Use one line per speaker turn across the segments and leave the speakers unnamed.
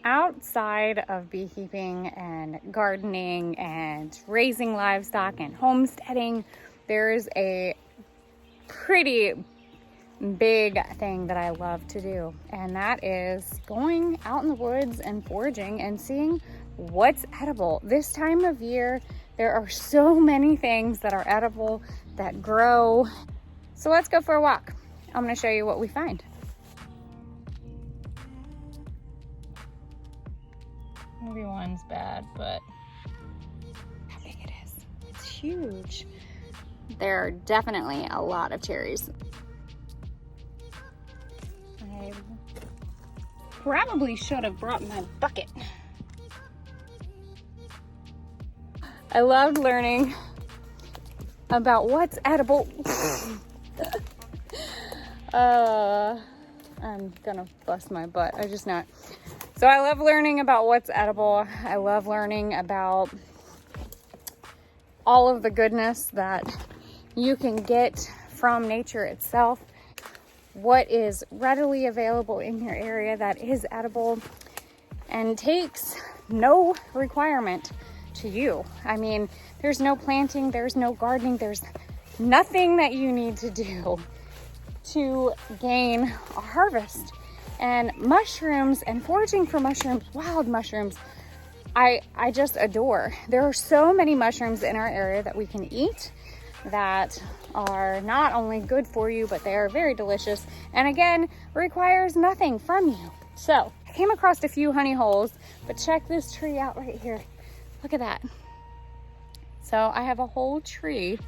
outside of beekeeping and gardening and raising livestock and homesteading, there's a pretty big thing that I love to do, and that is going out in the woods and foraging and seeing what's edible. This time of year, there are so many things that are edible, that grow. So let's go for a walk. I'm going to show you what we find. Maybe one's bad, but how big it is. It's huge. There are definitely a lot of cherries. I probably should have brought my bucket. I loved learning about what's edible. I'm gonna bust my butt. I just not. So I love learning about what's edible. I love learning about all of the goodness that you can get from nature itself. What is readily available in your area that is edible and takes no requirement to you. I mean, there's no planting, there's no gardening, there's nothing that you need to do to gain a harvest. And mushrooms and foraging for mushrooms, wild mushrooms, I just adore. There are so many mushrooms in our area that we can eat that are not only good for you, but they are very delicious, and again, requires nothing from you. So I came across a few honey holes, but check this tree out right here. Look at that. So I have a whole tree.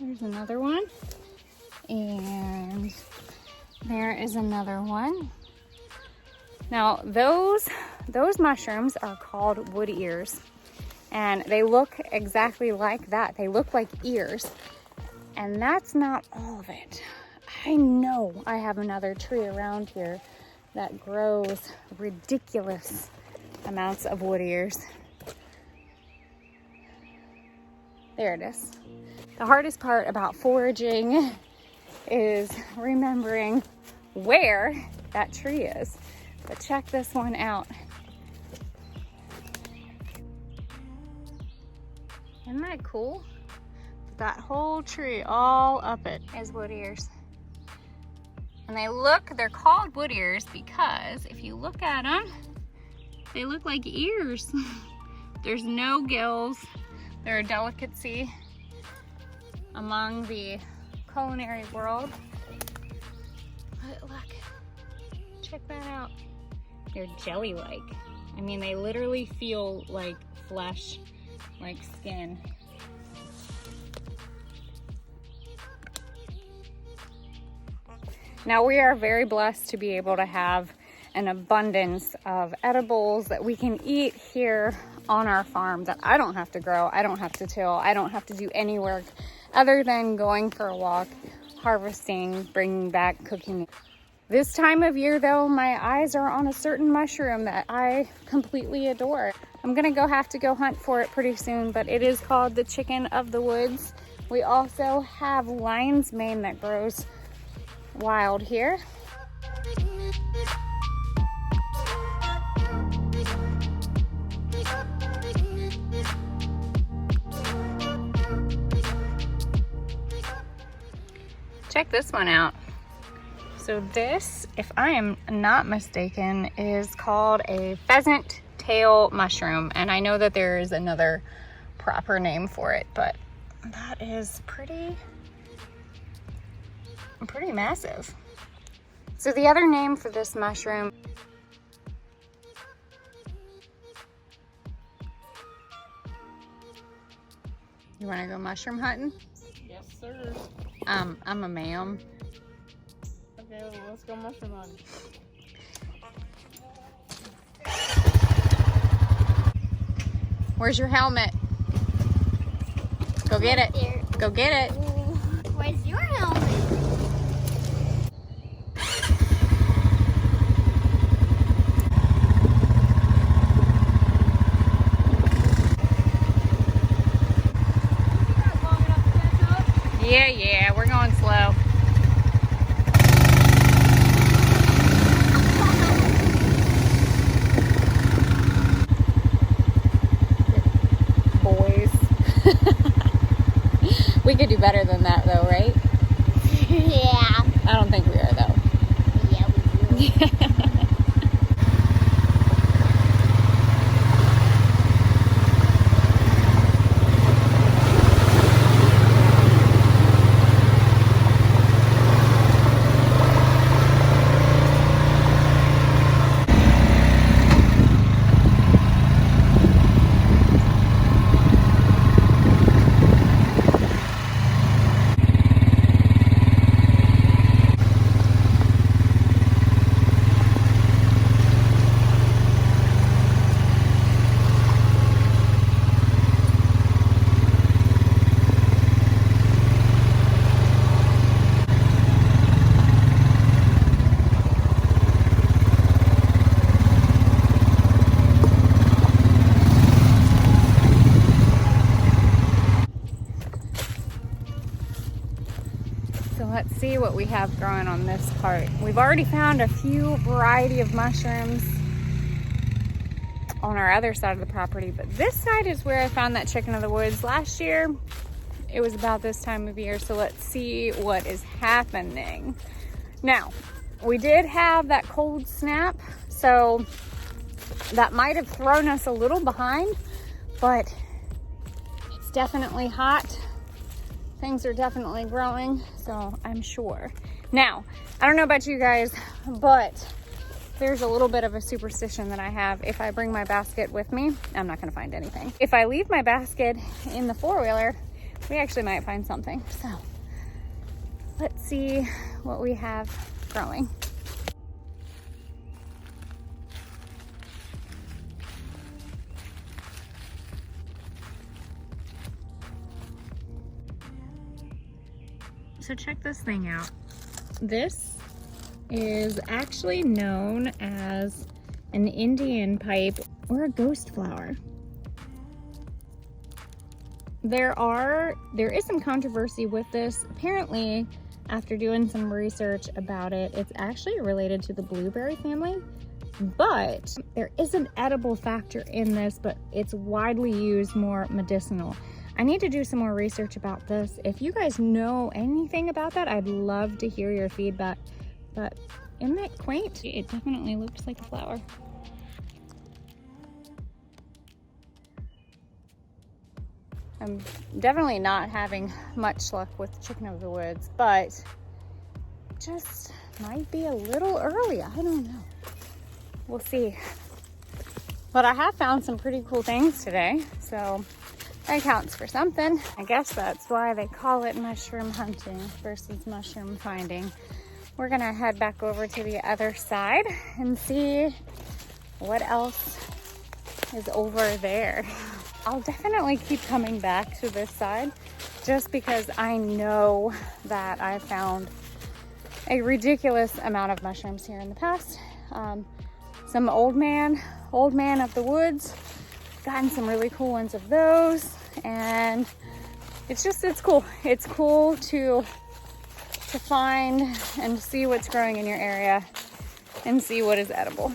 There's another one, and there is another one. Now those mushrooms are called wood ears. And they look exactly like that. They look like ears. And that's not all of it. I know I have another tree around here that grows ridiculous amounts of wood ears. There it is. The hardest part about foraging is remembering where that tree is. But check this one out. Isn't that cool? That whole tree, all up it, is wood ears. And they're called wood ears because if you look at them, they look like ears. There's no gills. They're a delicacy among the culinary world. But look, check that out. They're jelly-like. I mean, they literally feel like flesh, like skin. Now we are very blessed to be able to have an abundance of edibles that we can eat here on our farm that I don't have to grow, I don't have to till, I don't have to do any work other than going for a walk, harvesting, bringing back, cooking. This time of year though, my eyes are on a certain mushroom that I completely adore. I'm gonna have to go hunt for it pretty soon, but it is called the chicken of the woods. We also have lion's mane that grows wild here. Check this one out. So this, if I am not mistaken, is called a pheasant tail mushroom. And I know that there is another proper name for it, but that is pretty massive. So the other name for this mushroom, you wanna go mushroom hunting?
Yes, sir.
I'm a ma'am.
Okay, well, let's go mushroom hunting.
Where's your helmet? Go get it.
There.
Go get it.
Where's your helmet?
Yeah, we're going slow. We could do better than that though, right?
Yeah.
I don't think we are though.
Yeah, we do.
So let's see what we have growing on this part. We've already found a few variety of mushrooms on our other side of the property, but this side is where I found that chicken of the woods last year. It was about this time of year, so let's see what is happening. Now, we did have that cold snap, so that might have thrown us a little behind, but it's definitely hot. Things are definitely growing, so I'm sure. Now, I don't know about you guys, but there's a little bit of a superstition that I have. If I bring my basket with me, I'm not gonna find anything. If I leave my basket in the four-wheeler, we actually might find something. So let's see what we have growing. So check this thing out. This is actually known as an Indian pipe or a ghost flower. There is some controversy with this. Apparently, after doing some research about it, it's actually related to the blueberry family, but there is an edible factor in this, but it's widely used more medicinal. I need to do some more research about this. If you guys know anything about that, I'd love to hear your feedback. But isn't that quaint? It definitely looks like a flower. I'm definitely not having much luck with chicken of the woods, but just might be a little early. I don't know. We'll see. But I have found some pretty cool things today, so that counts for something. I guess that's why they call it mushroom hunting versus mushroom finding. We're gonna head back over to the other side and see what else is over there. I'll definitely keep coming back to this side just because I know that I found a ridiculous amount of mushrooms here in the past. Some old man of the woods, gotten some really cool ones of those, and it's cool. It's cool to find and see what's growing in your area and see what is edible.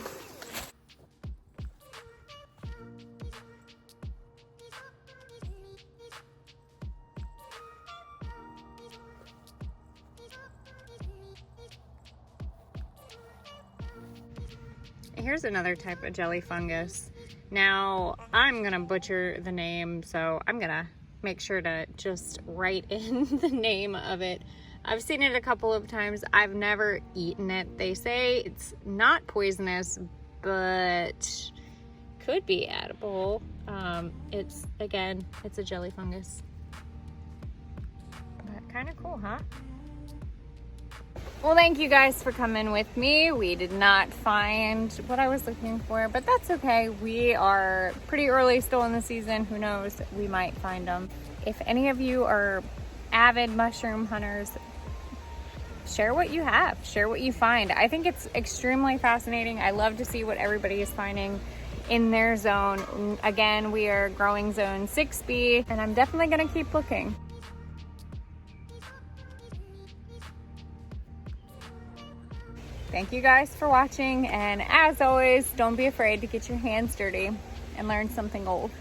Here's another type of jelly fungus. Now, I'm gonna butcher the name, so I'm gonna make sure to just write in the name of it. I've seen it a couple of times. I've never eaten it. They say it's not poisonous, but could be edible. It's a jelly fungus. But kind of cool, huh? Well, thank you guys for coming with me. We did not find what I was looking for, but that's okay. We are pretty early still in the season. Who knows? We might find them. If any of you are avid mushroom hunters, share what you have. Share what you find. I think it's extremely fascinating. I love to see what everybody is finding in their zone. Again, we are growing zone 6B, and I'm definitely going to keep looking. Thank you guys for watching, and as always, don't be afraid to get your hands dirty and learn something old.